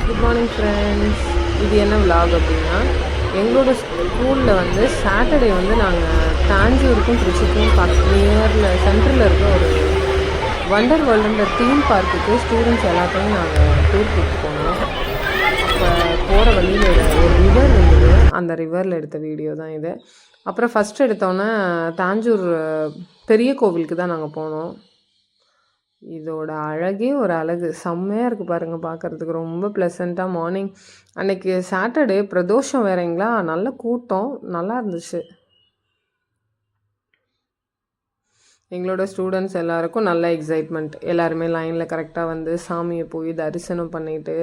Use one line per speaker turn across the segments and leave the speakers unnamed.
Good morning friends. இது என்ன vlog அப்படின்னா, எங்களோட ஸ்கூலில் வந்து சாட்டர்டே வந்து நாங்கள் தாஞ்சூருக்கும் திருச்சிக்கும் நியரில் சென்டரில் இருக்க ஒரு வண்டர் வேர்ல்டுன்ற தீம் பார்க்குக்கு ஸ்டூடெண்ட்ஸ் எல்லாத்தையும் நாங்கள் டூர் கூப்பிட்டு போனோம். அப்போ போகிற வழியில் ஒரு ரிவர் இருந்தது, அந்த ரிவரில் எடுத்த வீடியோ தான் இது. அப்புறம் ஃபஸ்ட்டு எடுத்தோன்னே தாஞ்சூர் பெரிய கோவிலுக்கு தான் நாங்கள் போனோம். இதோட அழகே ஒரு அழகு, செம்மையாக இருக்குது பாருங்கள் பார்க்குறதுக்கு. ரொம்ப ப்ளசண்ட்டாக மார்னிங் அன்றைக்கி சாட்டர்டே பிரதோஷம் வேறங்களா, நல்ல கூட்டம், நல்லா இருந்துச்சு. எங்களோட ஸ்டூடெண்ட்ஸ் எல்லாருக்கும் நல்ல எக்ஸைட்மெண்ட். எல்லாருமே லைனில் கரெக்டாக வந்து சாமியை போய் தரிசனம் பண்ணிவிட்டு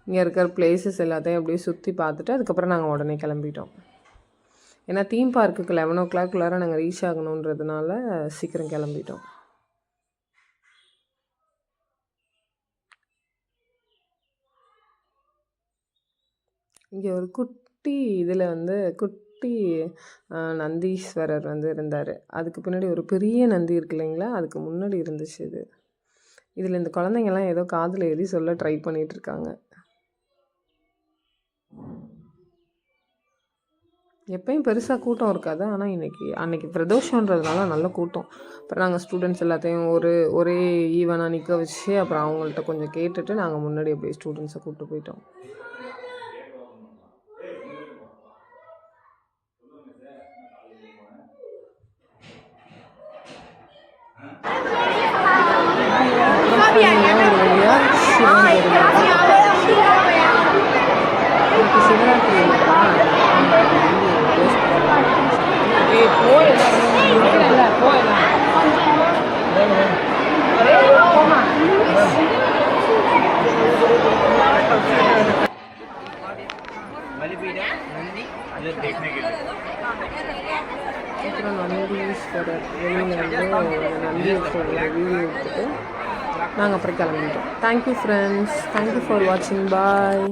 இங்கே இருக்கிற பிளேசஸ் எல்லாத்தையும் அப்படியே சுற்றி பார்த்துட்டு அதுக்கப்புறம் நாங்கள் உடனே கிளம்பிட்டோம். ஏன்னா தீம் பார்க்குக்கு 11 o'clock நாங்கள் ரீச் ஆகணுன்றதுனால சீக்கிரம் கிளம்பிட்டோம். இங்கே ஒரு குட்டி இதில் வந்து குட்டி நந்தீஸ்வரர் வந்து இருந்தார். அதுக்கு பின்னாடி ஒரு பெரிய நந்தி இருக்கு இல்லைங்களா, அதுக்கு முன்னாடி இருந்துச்சு இது. இதில் இந்த குழந்தைங்கள்லாம் ஏதோ காதில் எழுதி சொல்ல ட்ரை பண்ணிகிட்ருக்காங்க. எப்பயும் பெருசாக கூட்டம் இருக்காது, ஆனால் அன்றைக்கி பிரதோஷன்றதுனால நல்ல கூட்டம். அப்புறம் நாங்கள் ஸ்டூடெண்ட்ஸ் எல்லாத்தையும் ஒரே ஈவனாக நிற்க வச்சு அப்புறம் அவங்கள்ட்ட கொஞ்சம் கேட்டுட்டு நாங்கள் முன்னாடி அப்படியே ஸ்டூடெண்ட்ஸை கூப்பிட்டு போயிட்டோம். அப்புறம் நந்தீஸ்வரர் வெளியில் வந்து நந்தீஸ்வரர் வீடியோ எடுத்துட்டு நாங்கள் அப்புறம் கிளம்பிட்டோம். தேங்க்யூ ஃப்ரெண்ட்ஸ், தேங்க்யூ ஃபார் வாட்சிங், பாய்.